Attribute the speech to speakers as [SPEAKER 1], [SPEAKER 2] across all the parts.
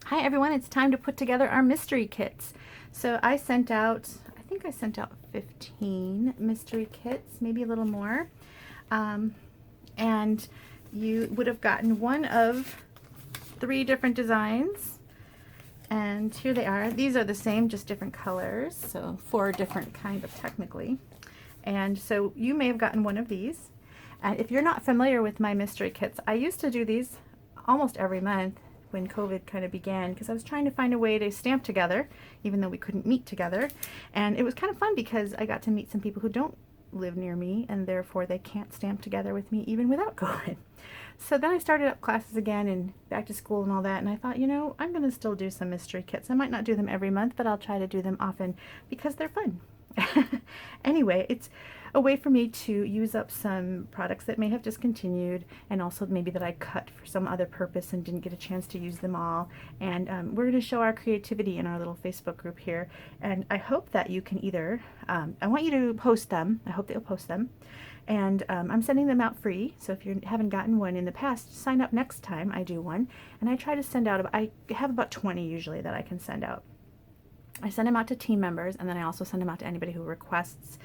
[SPEAKER 1] Hi everyone, it's time to put together our mystery kits. So I sent out, I think I sent out 15 mystery kits, maybe a little more. And you would have gotten one of 3 different designs. And here they are. These are the same, just different colors. So 4 different kind of technically. And so you may have gotten one of these. And if you're not familiar with my mystery kits, I used to do these almost every month when COVID kind of began, because I was trying to find a way to stamp together, even though we couldn't meet together. And it was kind of fun because I got to meet some people who don't live near me, and therefore they can't stamp together with me even without COVID. So then I started up classes again and back to school and all that, and I thought, you know, I'm going to still do some mystery kits. I might not do them every month, but I'll try to do them often because they're fun. Anyway, it's a way for me to use up some products that may have discontinued, and also maybe that I cut for some other purpose and didn't get a chance to use them all. And we're going to show our creativity in our little Facebook group here, and I hope that you can either, I want you to post them, I hope that you'll post them, and I'm sending them out free, so if you haven't gotten one in the past, sign up next time I do one, and I try to send out, I have about 20 usually that I can send out. I send them out to team members, and then I also send them out to anybody who requests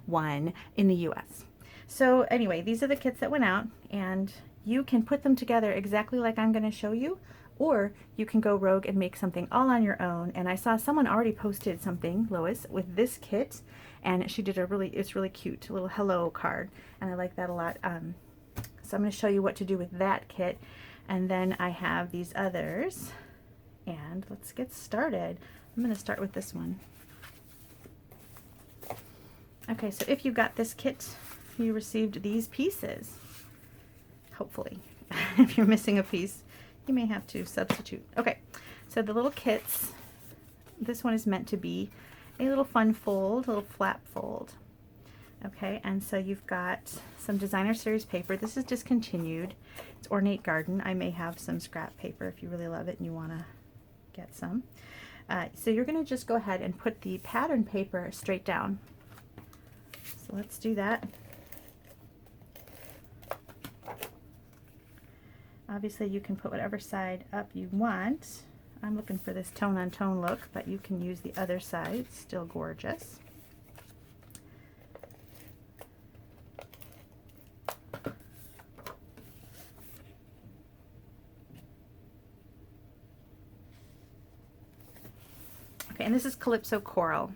[SPEAKER 1] one in the US. So anyway, these are the kits that went out, and you can put them together exactly like I'm going to show you, or you can go rogue and make something all on your own. And I saw someone already posted something, Lois, with this kit, and she did it's really cute, a little hello card, and I like that a lot. So I'm going to show you what to do with that kit, and then I have these others, and let's get started. I'm going to start with this one. Okay, so if you got this kit, you received these pieces, hopefully. If you're missing a piece, you may have to substitute. Okay, so the little kits, this one is meant to be a little fun fold, a little flap fold. Okay, and so you've got some designer series paper. This is discontinued. It's Ornate Garden. I may have some scrap paper if you really love it and you want to get some. So you're going to just go ahead and put the pattern paper straight down. So let's do that. Obviously you can put whatever side up you want. I'm looking for this tone on tone look, but you can use the other side. It's still gorgeous. Okay, and this is Calypso Coral.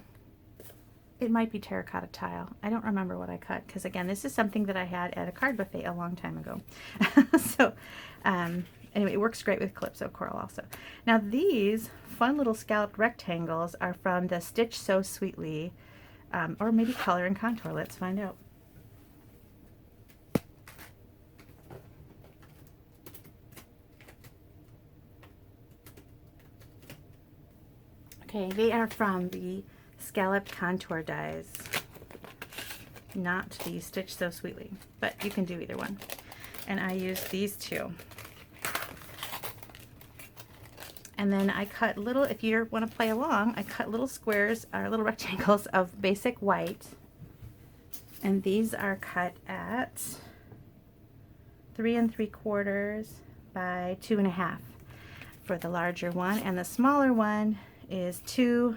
[SPEAKER 1] It might be terracotta tile. I don't remember what I cut, because again, this is something that I had at a card buffet a long time ago. So anyway, it works great with Calypso Coral also. Now these fun little scalloped rectangles are from the Stitch So Sweetly, or maybe Color and Contour. Let's find out. Okay, they are from the Scalloped Contour dies, not the Stitch So Sweetly, but you can do either one. And I used these two. And then I cut little, if you want to play along, I cut little squares or little rectangles of basic white. And these are cut at 3 3/4 by 2 1/2 for the larger one, and the smaller one is 2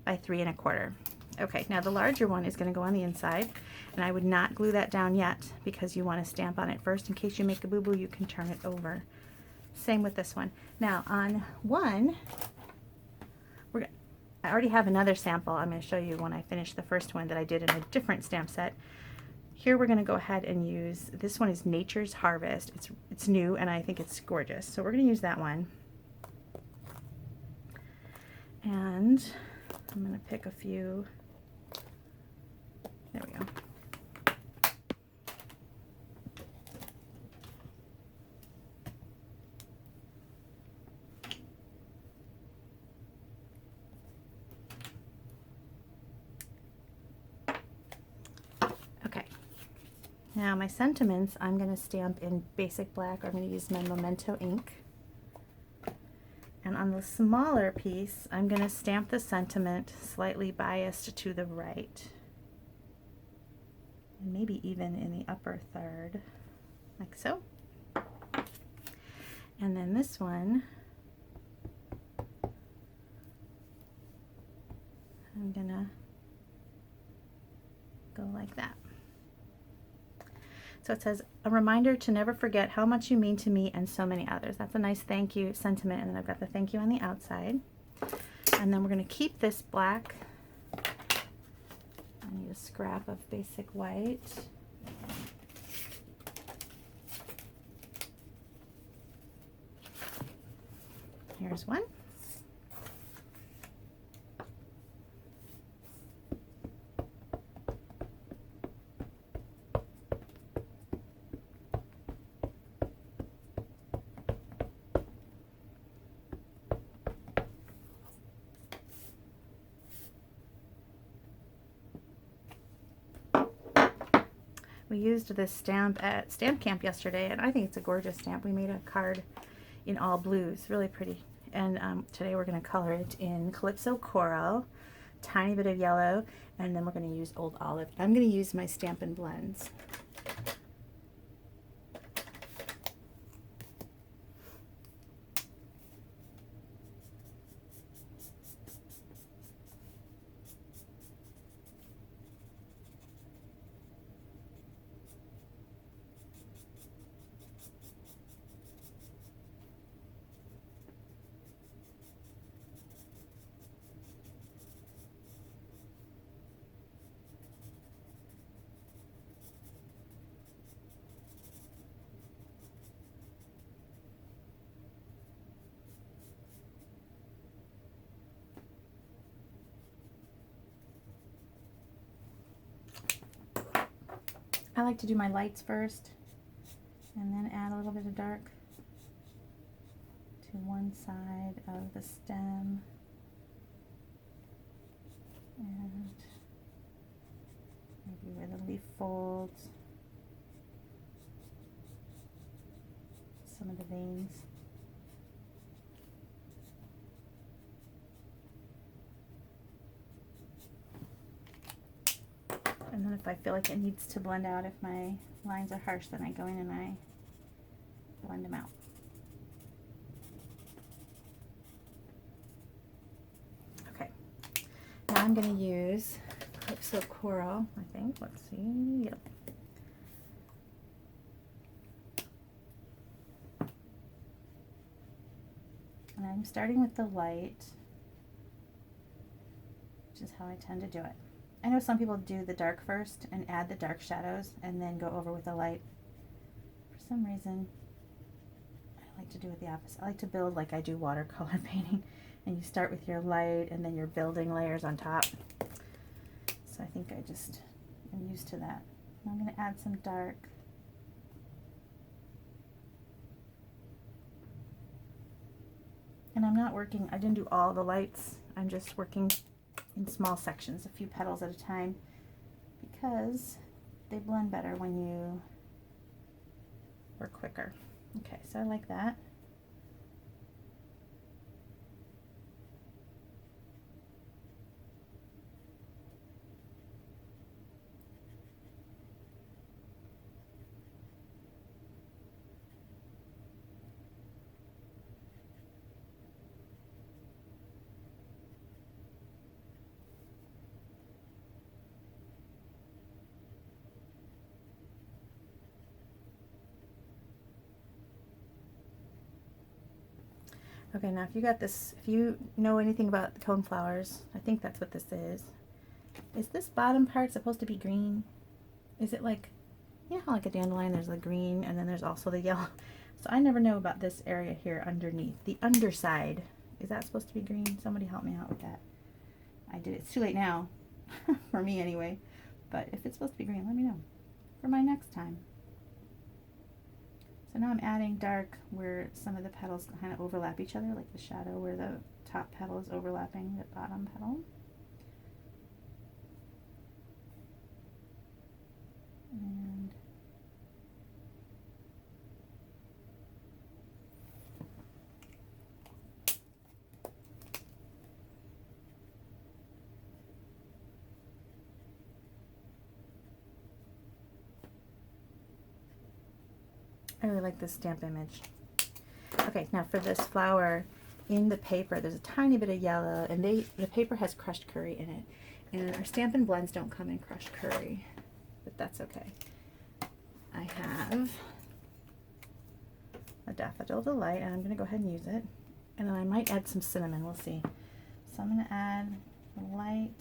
[SPEAKER 1] by 3 1/4. Okay, now the larger one is going to go on the inside, and I would not glue that down yet because you want to stamp on it first. In case you make a boo-boo, you can turn it over. Same with this one. Now on one, I already have another sample I'm going to show you when I finish the first one that I did in a different stamp set. Here we're going to go ahead and use, this one is Nature's Harvest. It's new and I think it's gorgeous. So we're going to use that one. And I'm going to pick a few. There we go. Okay. Now my sentiments, I'm going to stamp in basic black. I'm going to use my Memento ink. And on the smaller piece, I'm going to stamp the sentiment slightly biased to the right. And maybe even in the upper third, like so. And then this one, like that. So it says, a reminder to never forget how much you mean to me and so many others. That's a nice thank you sentiment, and then I've got the thank you on the outside. And then we're going to keep this black. I need a scrap of basic white. Here's one. We used this stamp at Stamp Camp yesterday, and I think it's a gorgeous stamp. We made a card in all blues, really pretty. And today we're going to color it in Calypso Coral, tiny bit of yellow, and then we're going to use Old Olive. I'm going to use my Stampin' Blends. I like to do my lights first and then add a little bit of dark to one side of the stem and maybe where the leaf folds, some of the veins. And then if I feel like it needs to blend out, if my lines are harsh, then I go in and I blend them out. Okay, now I'm going to use Calypso Coral, I think. Let's see. Yep. And I'm starting with the light, which is how I tend to do it. I know some people do the dark first and add the dark shadows and then go over with the light. For some reason, I like to do it the opposite. I like to build like I do watercolor painting, and you start with your light and then you're building layers on top. So I think I just am used to that. I'm going to add some dark. And I'm not working, I didn't do all the lights. I'm just working in small sections, a few petals at a time, because they blend better when you work quicker. Okay, so I like that. Okay, now if you got this, if you know anything about the coneflowers, I think that's what this is. Is this bottom part supposed to be green? Is it like, you know how like a dandelion, there's the green and then there's also the yellow. So I never know about this area here underneath. The underside, is that supposed to be green? Somebody help me out with that. I did, it's too late now, for me anyway. But if it's supposed to be green, let me know for my next time. So now I'm adding dark where some of the petals kind of overlap each other, like the shadow where the top petal is overlapping the bottom petal. And I really like this stamp image. Okay, now for this flower, in the paper, there's a tiny bit of yellow, and the paper has crushed curry in it. And our Stampin' Blends don't come in crushed curry. but that's okay. I have a Daffodil Delight, and I'm going to go ahead and use it. And then I might add some cinnamon, we'll see. So I'm going to add a light.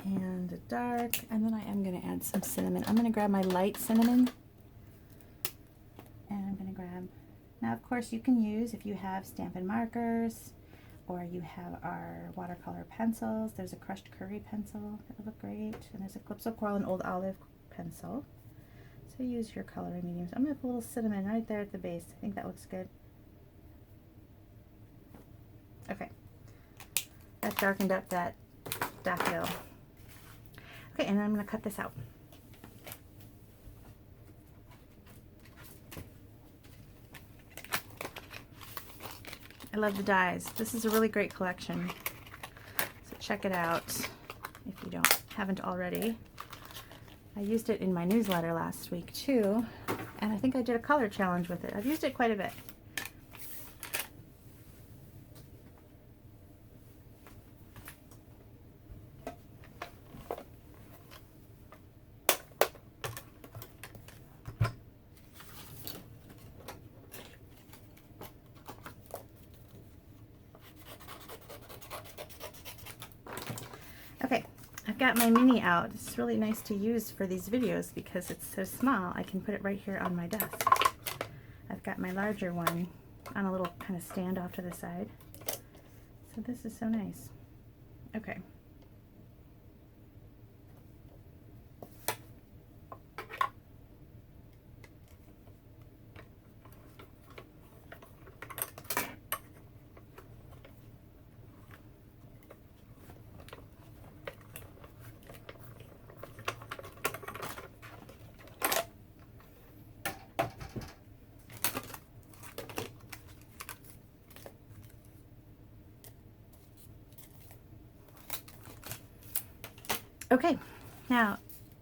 [SPEAKER 1] And a dark, and then I am going to add some cinnamon. I'm going to grab my light cinnamon, and I'm going to grab, now of course you can use, if you have Stampin' markers, or you have our watercolor pencils. There's a crushed curry pencil that would look great, and there's a Calypso Coral and Old Olive pencil. So use your coloring mediums. I'm going to put a little cinnamon right there at the base. I think that looks good. Okay, that darkened up that daffodil. Okay, and then I'm going to cut this out. I love the dies. This is a really great collection, so check it out if you haven't already. I used it in my newsletter last week too, and I think I did a color challenge with it. I've used it quite a bit. Okay, I've got my mini out. It's really nice to use for these videos because it's so small. I can put it right here on my desk. I've got my larger one on a little kind of stand off to the side. So this is so nice. Okay. Okay, now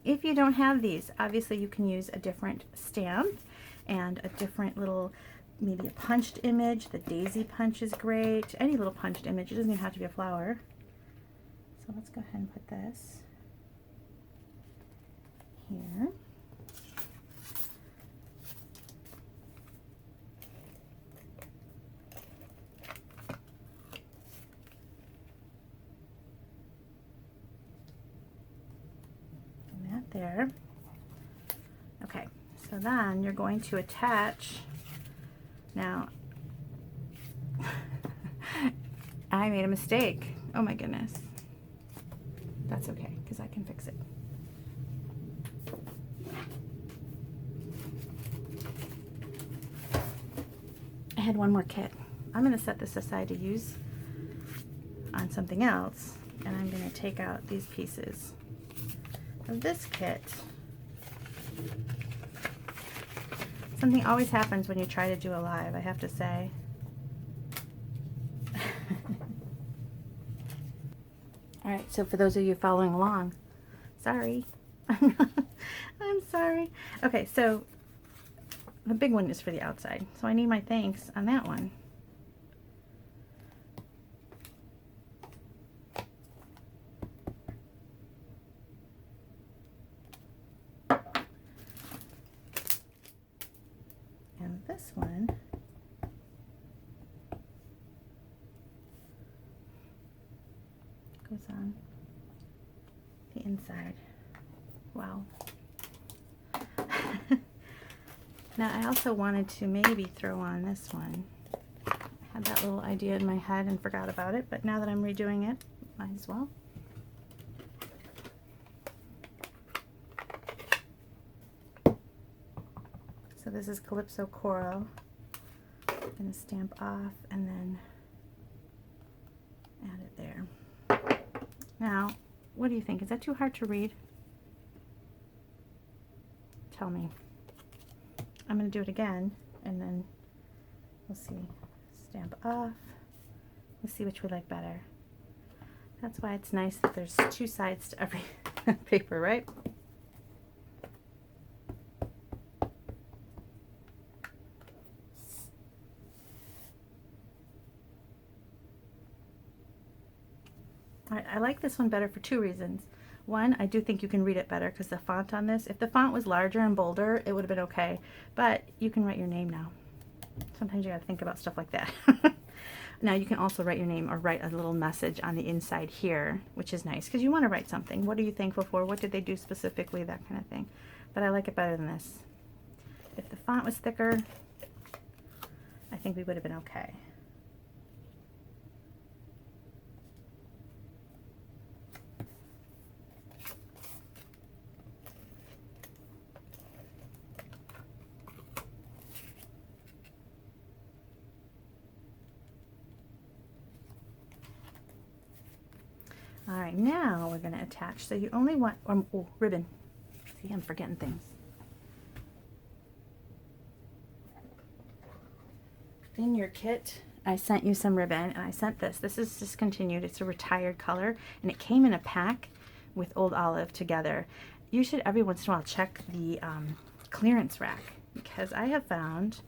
[SPEAKER 1] if you don't have these, obviously you can use a different stamp and a different little, maybe a punched image. The daisy punch is great. Any little punched image, it doesn't even have to be a flower. So let's go ahead and put this here. There. Okay, so then you're going to attach, now I made a mistake. Oh my goodness. That's okay, because I can fix it. I had one more kit. I'm going to set this aside to use on something else, and I'm going to take out these pieces of this kit. Something always happens when you try to do a live, I have to say. Alright, so for those of you following along, sorry. I'm sorry. Okay, so the big one is for the outside, so I need my thanks on that one. This one goes on the inside. Wow. Now I also wanted to maybe throw on this one. I had that little idea in my head and forgot about it, but now that I'm redoing it, might as well. So this is Calypso Coral. I'm going to stamp off and then add it there. Now, what do you think? Is that too hard to read? Tell me. I'm going to do it again and then we'll see. Stamp off. Let's see which we like better. That's why it's nice that there's two sides to every paper, right? I like this one better for two reasons. One, I do think you can read it better because the font on this, if the font was larger and bolder, it would have been okay. But you can write your name now. Sometimes you gotta think about stuff like that. Now you can also write your name or write a little message on the inside here, which is nice because you want to write something. What are you thankful for? What did they do specifically? That kind of thing. But I like it better than this. If the font was thicker, I think we would have been okay. All right, now we're going to attach. So you only want, oh, ribbon. See, I'm forgetting things. In your kit, I sent you some ribbon, and I sent this. This is discontinued. It's a retired color, and it came in a pack with Old Olive together. You should every once in a while check the clearance rack, because I have found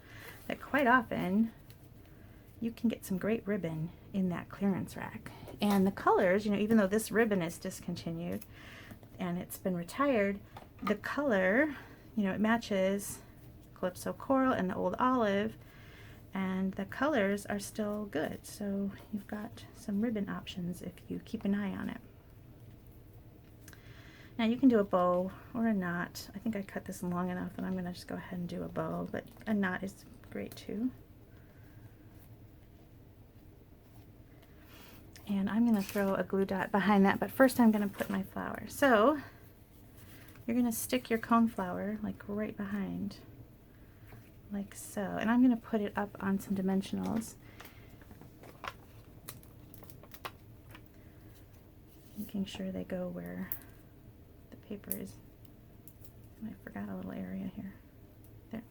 [SPEAKER 1] that quite often you can get some great ribbon in that clearance rack. And the colors, you know, even though this ribbon is discontinued and it's been retired, the color, you know, it matches Calypso Coral and the Old Olive, and the colors are still good. So you've got some ribbon options if you keep an eye on it. Now you can do a bow or a knot. I think I cut this long enough and I'm going to just go ahead and do a bow, but a knot is great too. And I'm going to throw a glue dot behind that, but first I'm going to put my flower. So you're going to stick your cone flower like right behind, like so. And I'm going to put it up on some dimensionals, making sure they go where the paper is. And I forgot a little area here. There.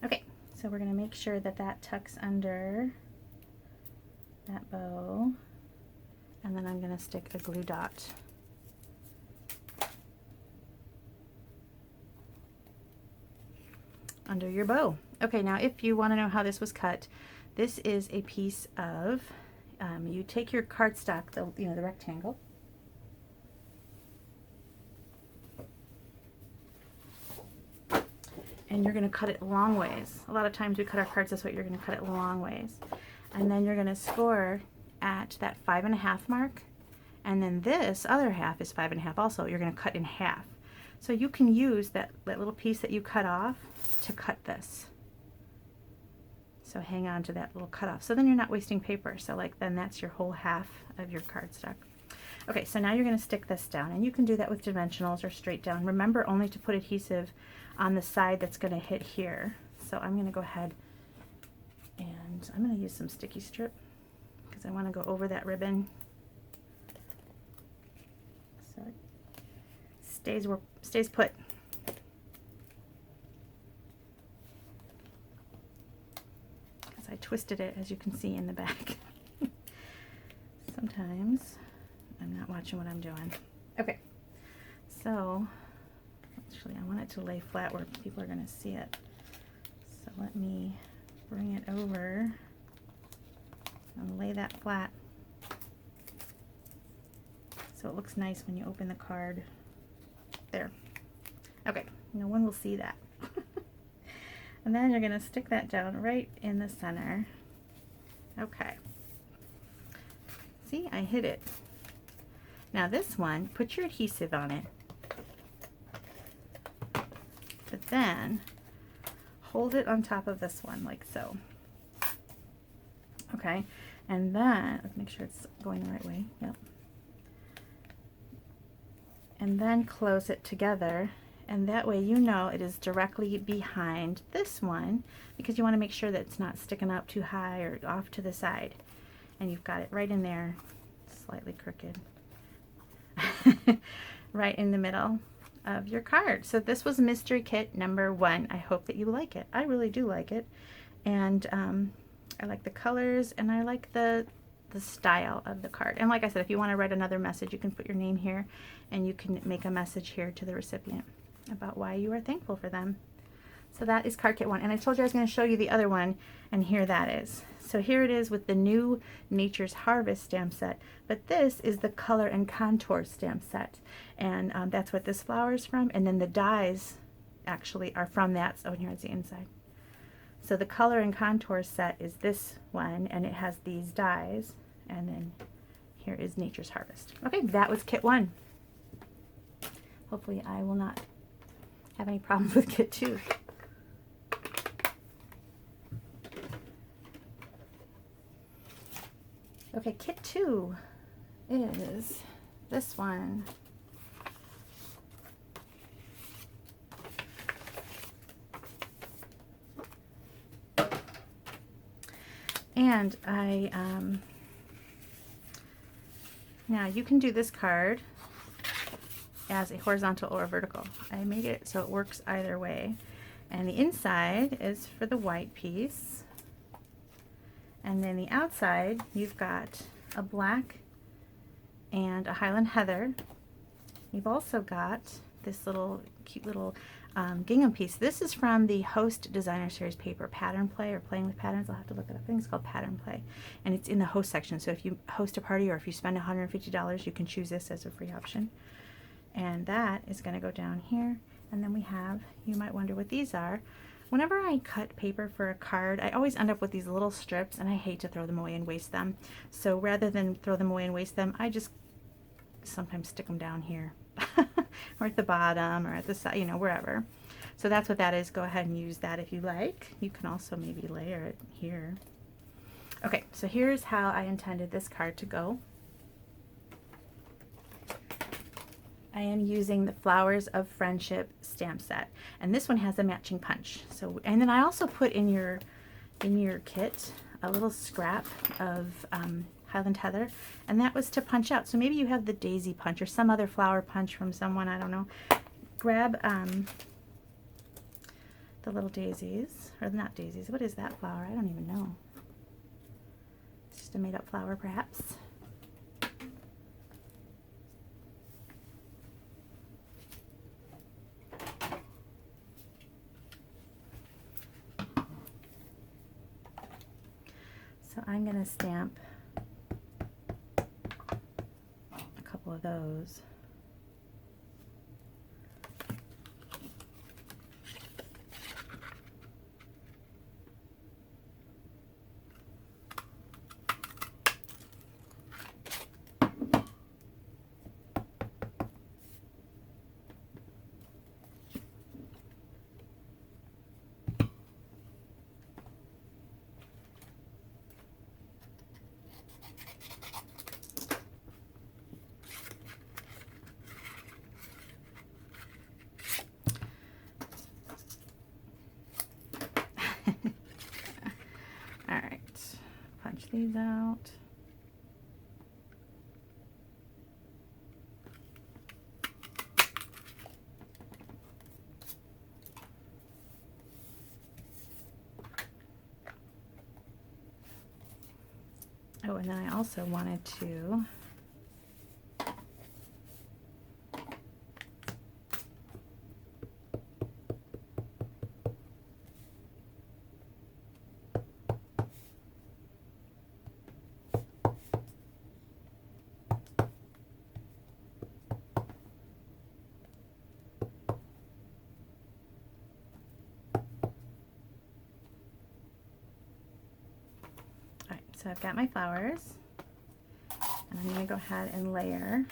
[SPEAKER 1] Okay, so we're going to make sure that that tucks under that bow, and then I'm going to stick a glue dot under your bow. Okay, now if you want to know how this was cut, this is a piece of, you take your cardstock, the rectangle, and you're going to cut it long ways. A lot of times we cut our cards this way. You're going to cut it long ways. And then you're going to score at that 5.5 mark. And then this other half is 5.5 also. You're going to cut in half. So you can use that little piece that you cut off to cut this. So hang on to that little cutoff. So then you're not wasting paper. So like then that's your whole half of your cardstock. Okay, so now you're going to stick this down. And you can do that with dimensionals or straight down. Remember only to put adhesive on the side that's going to hit here. So I'm going to go ahead and I'm going to use some sticky strip because I want to go over that ribbon so it stays put. Because I twisted it, as you can see in the back. Sometimes I'm not watching what I'm doing. Okay, so actually, I want it to lay flat where people are going to see it. So let me bring it over and lay that flat so it looks nice when you open the card. There. Okay, no one will see that. And then you're going to stick that down right in the center. Okay. See, I hit it. Now this one, put your adhesive on it. But then hold it on top of this one like so. Okay, and then let's make sure it's going the right way. Yep. And then close it together, and that way you know it is directly behind this one, because you want to make sure that it's not sticking up too high or off to the side. And you've got it right in there, slightly crooked. Right in the middle. of your card. So this was mystery kit number 1. I hope that you like it. I really do like it. And I like the colors, and I like the style of the card. And like I said, if you want to write another message, you can put your name here, and you can make a message here to the recipient about why you are thankful for them. So that is card kit 1. And I told you I was going to show you the other one, and here that is. So here it is with the new Nature's Harvest stamp set. But this is the color and contour stamp set. And that's what this flower is from. And then the dies actually are from that. So here's the inside. So the color and contour set is this one, and it has these dies. And then here is Nature's Harvest. Okay, that was kit 1. Hopefully I will not have any problems with kit 2. Okay, kit 2 is this one. And now you can do this card as a horizontal or a vertical. I made it so it works either way. And the inside is for the white piece. And then the outside, you've got a black and a Highland Heather. You've also got this little cute little gingham piece. This is from the Host Designer Series paper, Pattern Play or Playing with Patterns. I'll have to look it up. I think it's called Pattern Play. And it's in the host section. So if you host a party or if you spend $150, you can choose this as a free option. And that is going to go down here. And then we have, you might wonder what these are. Whenever I cut paper for a card, I always end up with these little strips, and I hate to throw them away and waste them. So rather than throw them away and waste them, I just sometimes stick them down here or at the bottom or at the side, you know, wherever. So that's what that is. Go ahead and use that if you like. You can also maybe layer it here. Okay, so here's how I intended this card to go. I am using the Flowers of Friendship stamp set, and this one has a matching punch. So, and then I also put in your kit a little scrap of Highland Heather, and that was to punch out. So maybe you have the daisy punch or some other flower punch from someone, I don't know. Grab the little daisies, or not daisies. What is that flower? I don't even know. It's just a made-up flower, perhaps. So I'm going to stamp a couple of those. These out. Oh, and then I also wanted to So I've got my flowers, and I'm going to go ahead and layer.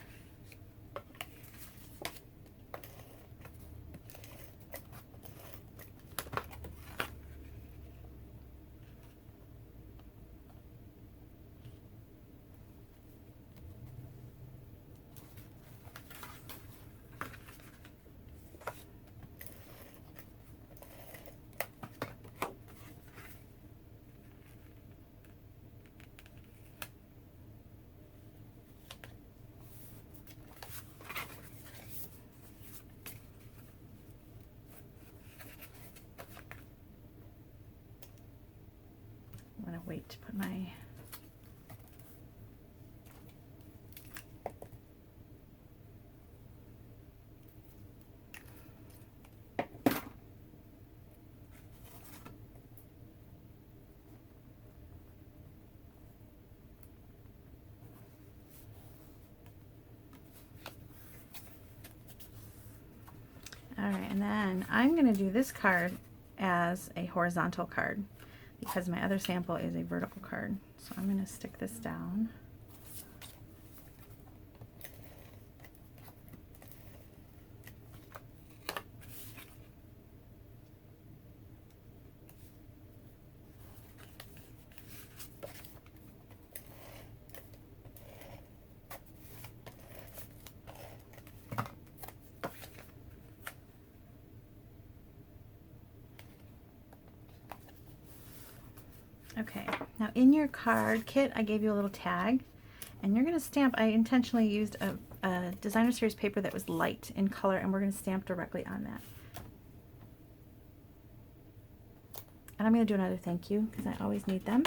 [SPEAKER 1] gotta wait to put my Alright, and then I'm going to do this card as a horizontal card because my other sample is a vertical card. So I'm going to stick this down. Okay, now in your card kit, I gave you a little tag, and you're going to stamp. I intentionally used a designer series paper that was light in color, and we're going to stamp directly on that. And I'm going to do another thank you because I always need them.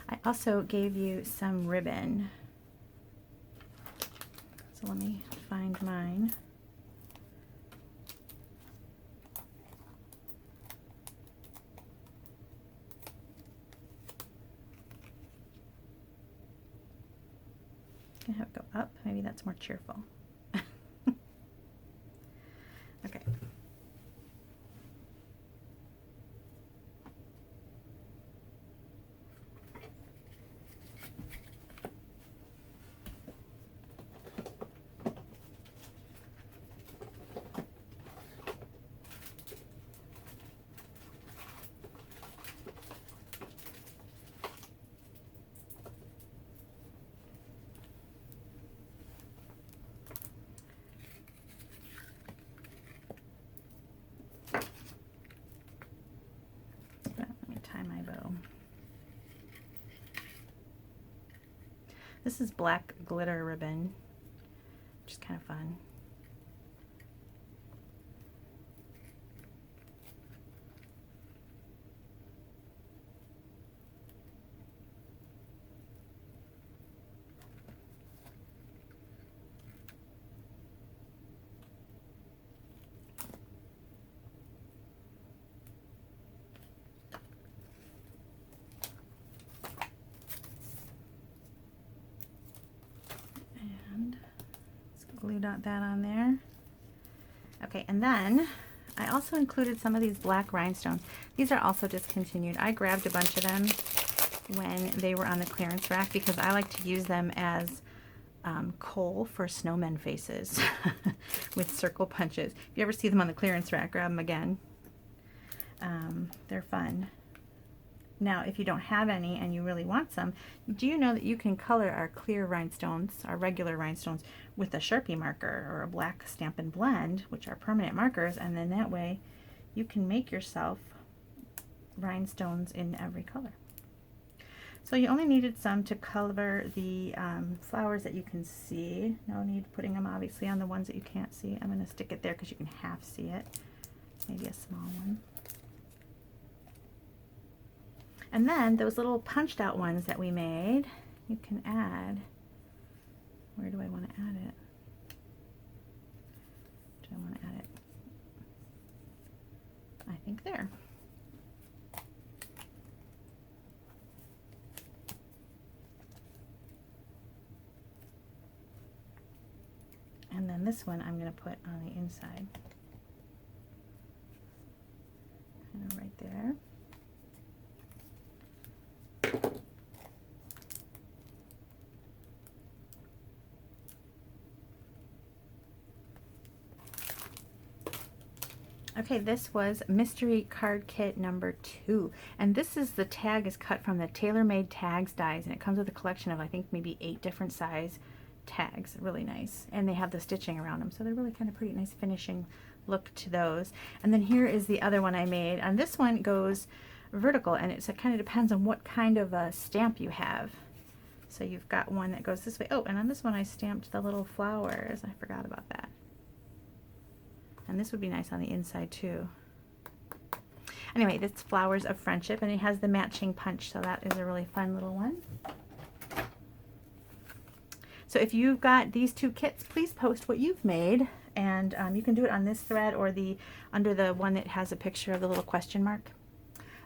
[SPEAKER 1] I also gave you some ribbon. So let me find mine. Can I have it go up? Maybe that's more cheerful. Okay. This is black glitter ribbon, which is kind of fun. Glue dot that on there. Okay, and then I also included some of these black rhinestones. These are also discontinued. I grabbed a bunch of them when they were on the clearance rack because I like to use them as coal for snowmen faces with circle punches. If you ever see them on the clearance rack, grab them again. They're fun. Now, if you don't have any and you really want some, do you know that you can color our clear rhinestones, our regular rhinestones, with a Sharpie marker or a black Stampin' Blend, which are permanent markers, and then that way you can make yourself rhinestones in every color. So you only needed some to color the flowers that you can see. No need putting them obviously on the ones that you can't see. I'm going to stick it there because you can half see it. Maybe a small one. And then those little punched out ones that we made, you can add. Where do I want to add it? Do I want to add it? I think there. And then this one I'm going to put on the inside. Kind of right there. Okay, this was mystery card kit number 2, and this is the tag is cut from the tailor-made tags dies, and it comes with a collection of I think maybe 8 different size tags. Really nice, and they have the stitching around them, so they're really kind of pretty. Nice finishing look to those. And then here is the other one I made, and this one goes vertical, and it kind of depends on what kind of a stamp you have. So you've got one that goes this way. Oh, and on this one I stamped the little flowers. I forgot about that. And this would be nice on the inside too. Anyway, this Flowers of Friendship, and it has the matching punch, so that is a really fun little one. So if you've got these two kits, please post what you've made, and you can do it on this thread or under the one that has a picture of the little question mark.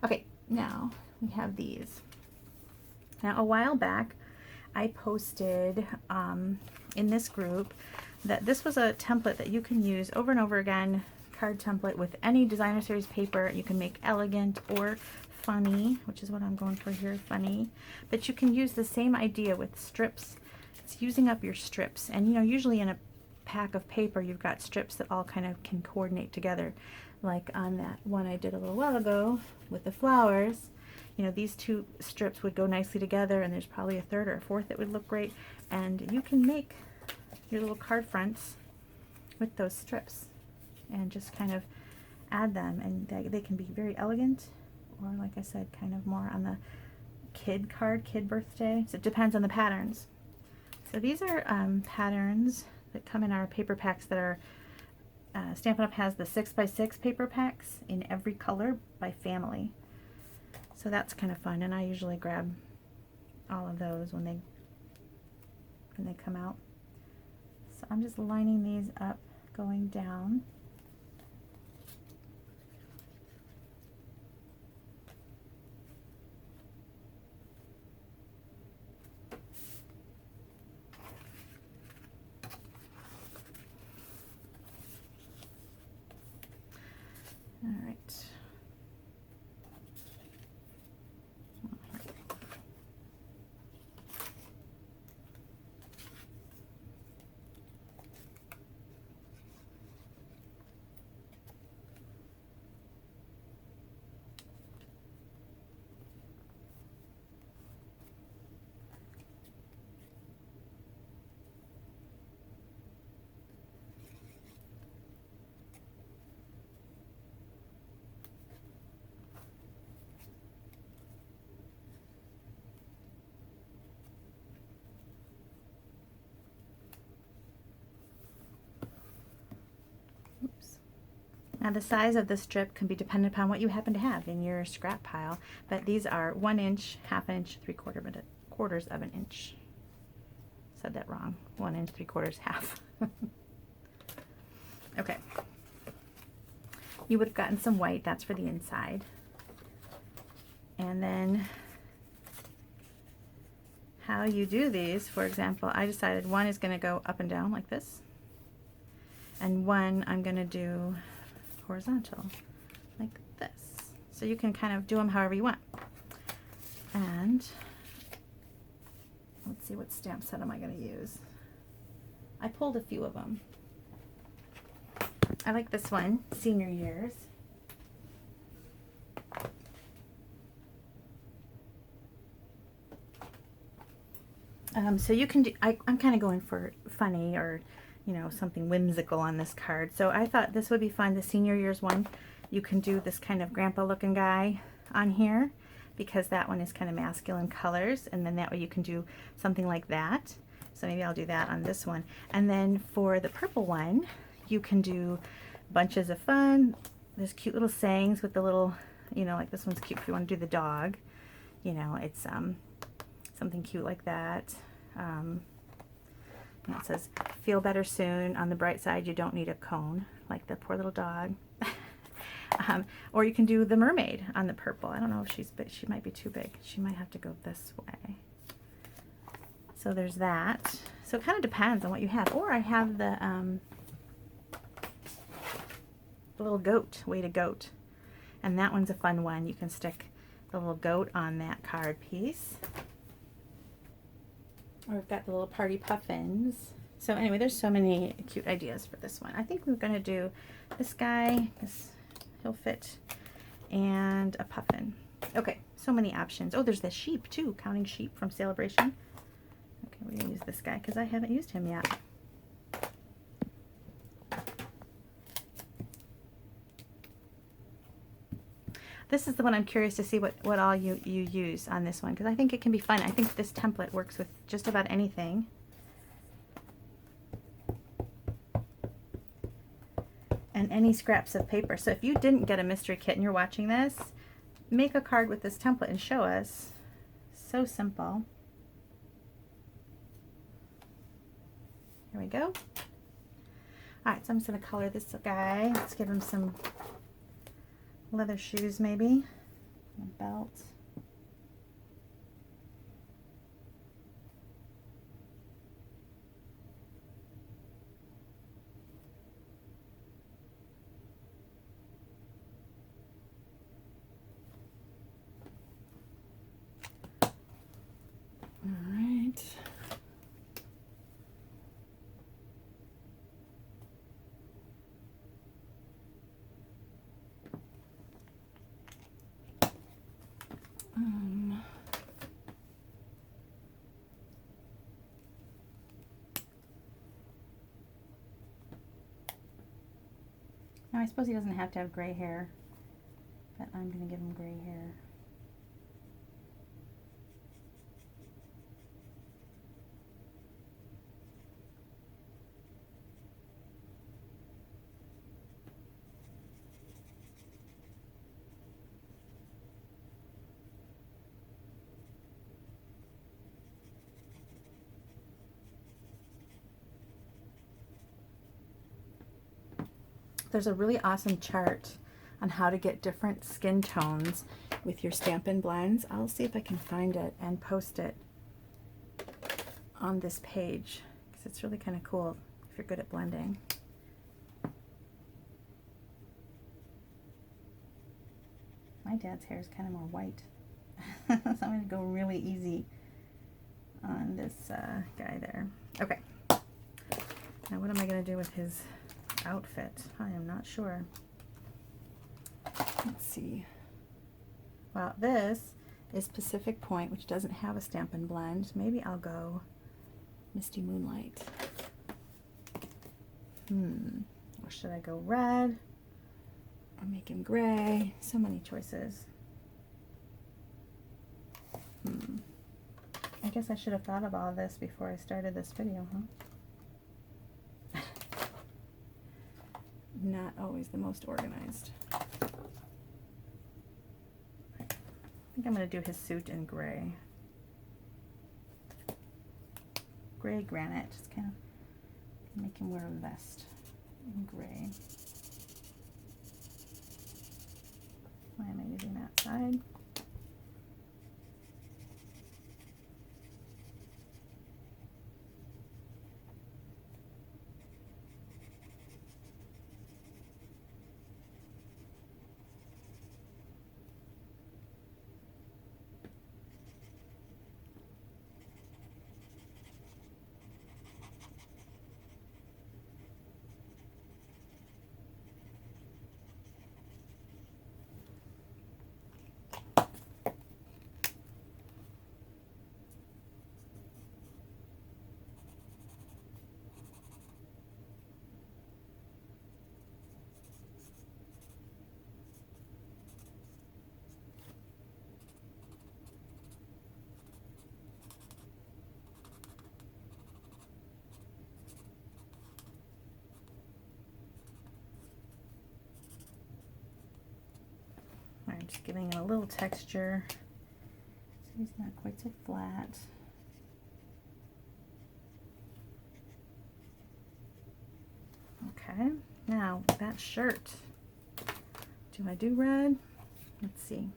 [SPEAKER 1] Okay, now we have these. Now a while back I posted in this group that this was a template that you can use over and over again, card template with any designer series paper. You can make elegant or funny, which is what I'm going for here, funny, but you can use the same idea with strips. It's using up your strips, and you know, usually in a pack of paper you've got strips that all kind of can coordinate together, like on that one I did a little while ago with the flowers. You know, these two strips would go nicely together, and there's probably a third or a fourth that would look great, and you can make your little card fronts with those strips and just kind of add them, and they can be very elegant, or like I said, kind of more on the kid card, kid birthday. So it depends on the patterns. So these are patterns that come in our paper packs that are, Stampin' Up! Has the 6x6 paper packs in every color by family. So that's kind of fun, and I usually grab all of those when they come out. So I'm just lining these up, going down. All right. Now the size of the strip can be dependent upon what you happen to have in your scrap pile, but these are 1 inch, 1/2 inch, 3/4 of an inch. Said that wrong. 1 inch, 3/4, half. Okay. You would have gotten some white, that's for the inside. And then how you do these, for example, I decided one is going to go up and down like this, and one I'm going to do horizontal like this. So you can kind of do them however you want. And let's see, what stamp set am I going to use? I pulled a few of them. I like this one, Senior Years. So you can do, I'm kind of going for funny, or you know, something whimsical on this card. So I thought this would be fun, the Senior Years one. You can do this kind of grandpa looking guy on here, because that one is kind of masculine colors, and then that way you can do something like that. So maybe I'll do that on this one. And then for the purple one, you can do bunches of fun. There's cute little sayings with the little, you know, like this one's cute if you want to do the dog. You know, it's something cute like that. It says, feel better soon. On the bright side, you don't need a cone, like the poor little dog. Or you can do the mermaid on the purple. I don't know if she's big. She might be too big. She might have to go this way. So there's that. So it kind of depends on what you have. Or I have the little goat, way to goat. And that one's a fun one. You can stick the little goat on that card piece. Or we've got the little party puffins. So anyway, there's so many cute ideas for this one. I think we're going to do this guy, because he'll fit, and a puffin. Okay, so many options. Oh, there's the sheep too, counting sheep from Celebration. Okay, we're going to use this guy because I haven't used him yet. This is the one I'm curious to see what all you use on this one, because I think it can be fun. I think this template works with just about anything. And any scraps of paper. So if you didn't get a mystery kit and you're watching this, make a card with this template and show us. So simple. Here we go. Alright, so I'm just going to color this guy. Let's give him some leather shoes maybe. A belt. Alright. Now I suppose he doesn't have to have gray hair, but I'm going to give him gray hair. There's a really awesome chart on how to get different skin tones with your Stampin' blends. I'll see if I can find it and post it on this page, because it's really kind of cool if you're good at blending. My dad's hair is kind of more white, so I'm going to go really easy on this guy there. Okay, now what am I going to do with his outfit? I am not sure. Let's see. Well, this is Pacific Point, which doesn't have a Stampin' blend. Maybe I'll go Misty Moonlight. Or should I go red? Or make him gray? So many choices. I guess I should have thought of all this before I started this video, huh? Not always the most organized. I think I'm going to do his suit in gray. Gray granite. Just kind of make him wear a vest in gray. Why am I using that side? I'm just giving him a little texture so he's not quite so flat. Okay, now that shirt. Do I do red? Let's see.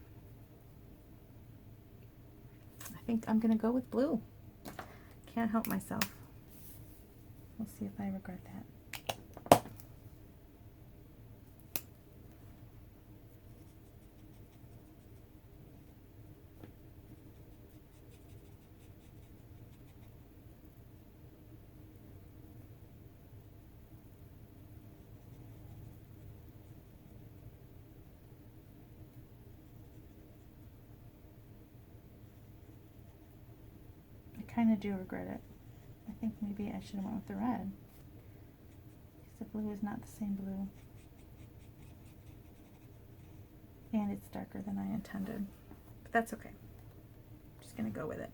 [SPEAKER 1] I think I'm gonna go with blue. Can't help myself. We'll see if I regret that. I kind of do regret it. I think maybe I should have went with the red, because the blue is not the same blue. And it's darker than I intended, but that's okay. I'm just gonna go with it.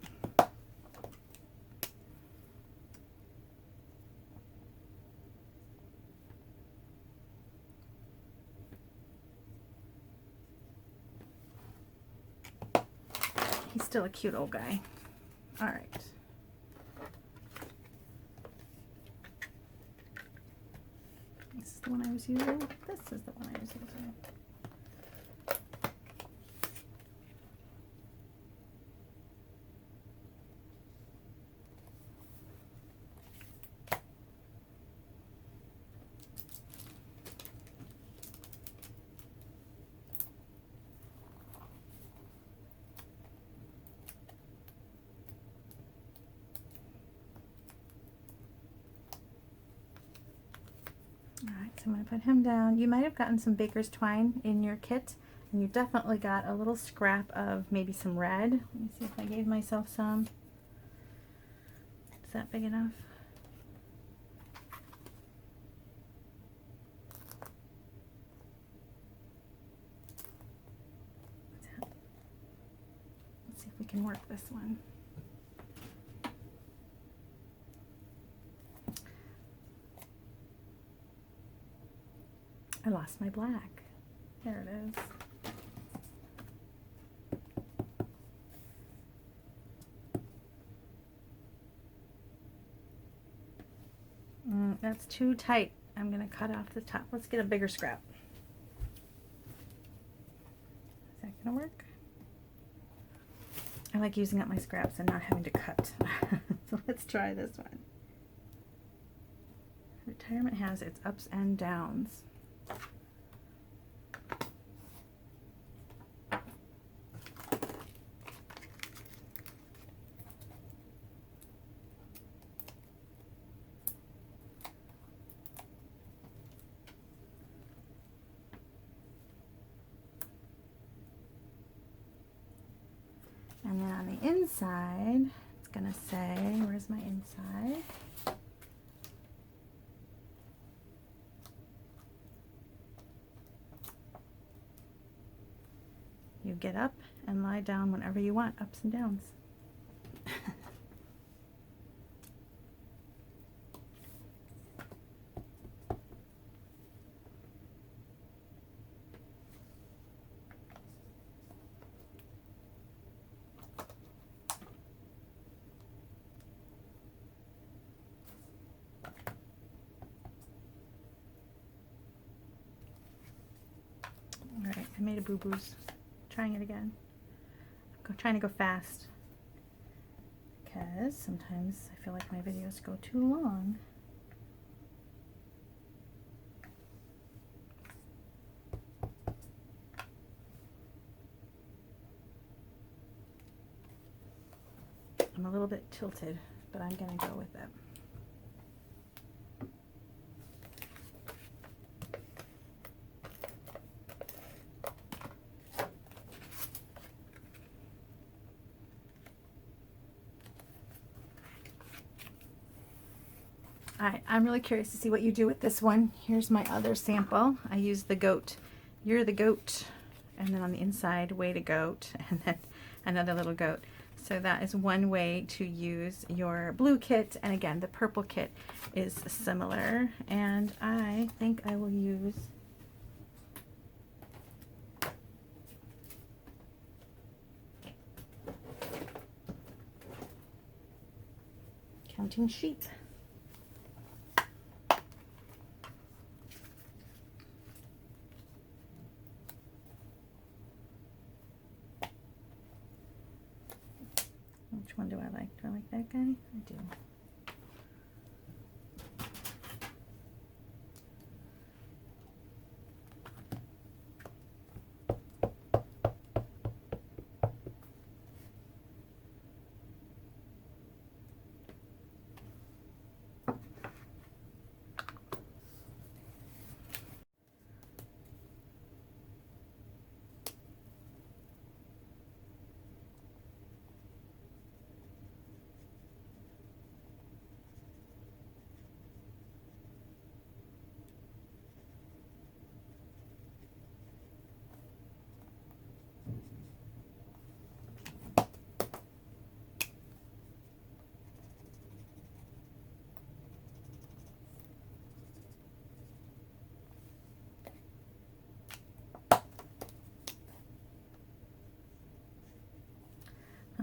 [SPEAKER 1] He's still a cute old guy. All right. This is the one I was using. This is the one I was using. Alright, so I'm going to put him down. You might have gotten some baker's twine in your kit, and you definitely got a little scrap of maybe some red. Let me see if I gave myself some. Is that big enough? Let's see if we can work this one. I lost my black. There it is. That's too tight. I'm going to cut off the top. Let's get a bigger scrap. Is that going to work? I like using up my scraps and not having to cut. So let's try this one. Retirement has its ups and downs. And then on the inside, it's going to say, where's my inside? You get up and lie down whenever you want, ups and downs. Alright, I made a boo-boos. Trying it again. I'm trying to go fast because sometimes I feel like my videos go too long. I'm a little bit tilted, but I'm going to go with it. Alright, I'm really curious to see what you do with this one. Here's my other sample. I used the goat. You're the goat. And then on the inside, way to goat. And then another little goat. So that is one way to use your blue kit. And again, the purple kit is similar. And I think I will use Counting Sheep. Which one do I like? Do I like that guy? I do.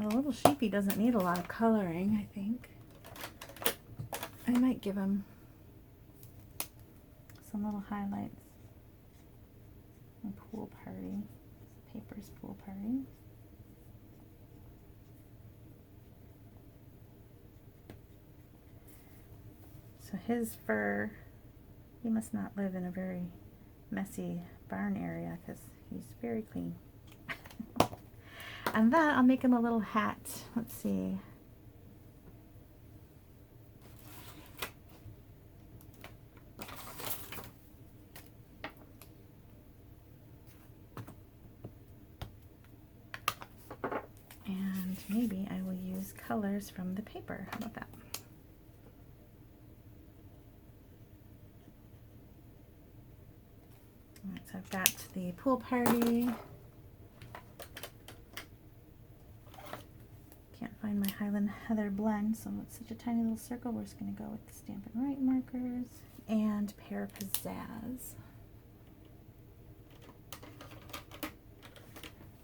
[SPEAKER 1] Now, the little sheepy doesn't need a lot of coloring, I think. I might give him some little highlights. A pool party. Paper's pool party. So his fur, he must not live in a very messy barn area because he's very clean. And then I'll make him a little hat. Let's see. And maybe I will use colors from the paper. How about that? All right, so I've got the pool party. Can't find my Highland Heather blend, so it's such a tiny little circle. We're just going to go with the Stampin' Right markers and Pear Pizzazz.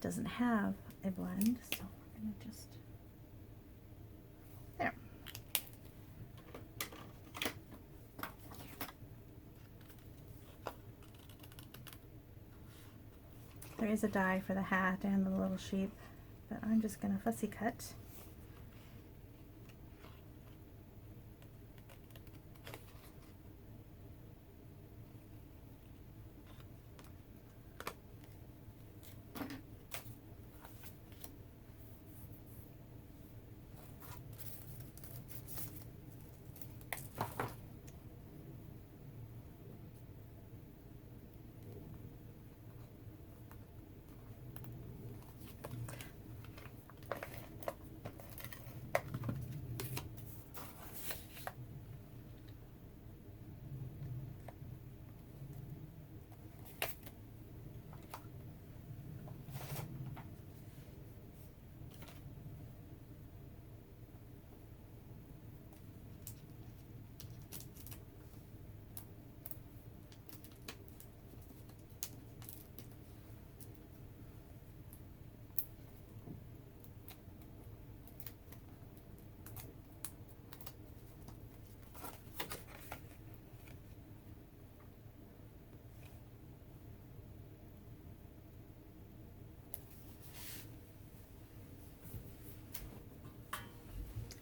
[SPEAKER 1] Doesn't have a blend, so we're going to just there. There is a die for the hat and the little sheep, but I'm just going to fussy cut.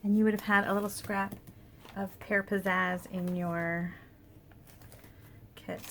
[SPEAKER 1] And you would have had a little scrap of Pear Pizzazz in your kit.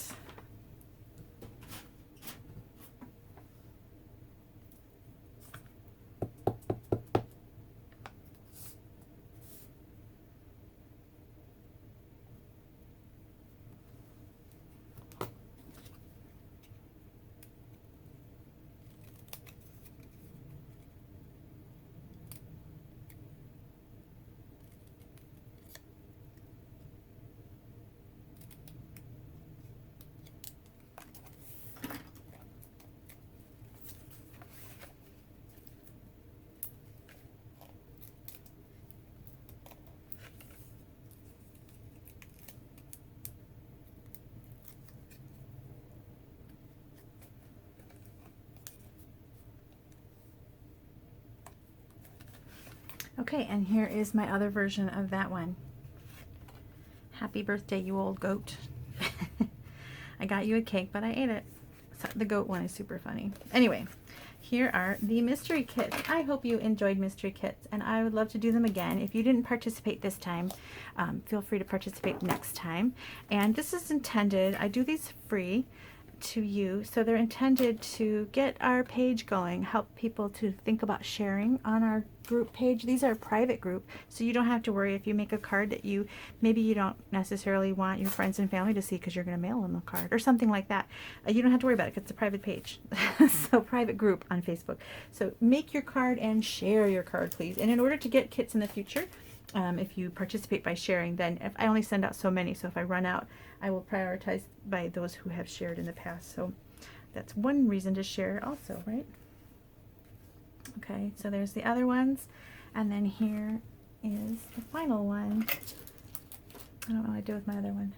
[SPEAKER 1] Okay, and here is my other version of that one. Happy birthday, you old goat. I got you a cake, but I ate it. So the goat one is super funny. Anyway, here are the mystery kits. I hope you enjoyed mystery kits, and I would love to do them again. If you didn't participate this time, feel free to participate next time. And this is intended, I do these free to you, so they're intended to get our page going, help people to think about sharing on our group page. These are a private group, so you don't have to worry if you make a card that maybe you don't necessarily want your friends and family to see because you're going to mail them a card or something like that. You don't have to worry about it because it's a private page. So private group on Facebook. So make your card and share your card, please. And in order to get kits in the future, if you participate by sharing, then if I only send out so many, so if I run out, I will prioritize by those who have shared in the past. So that's one reason to share also, right? Okay, so there's the other ones, and then here is the final one. I don't know what I did with my other one.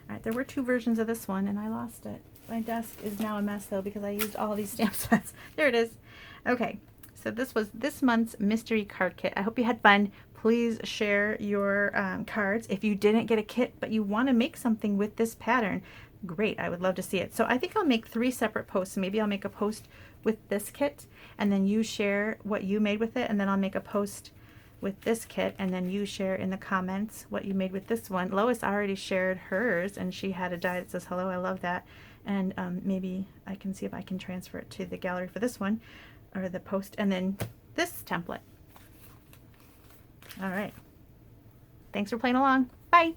[SPEAKER 1] Alright, there were two versions of this one and I lost it. My desk is now a mess though because I used all these stamp sets. There it is. Okay, so this was this month's mystery card kit. I hope you had fun. Please share your cards. If you didn't get a kit but you want to make something with this pattern, great, I would love to see it. So I think I'll make 3 separate posts. Maybe I'll make a post with this kit and then you share what you made with it, and then I'll make a post with this kit and then you share in the comments what you made with this one. Lois already shared hers and she had a die that says hello. I love that. And maybe I can see if I can transfer it to the gallery for this one, or the post, and then this template. All right. Thanks for playing along. Bye.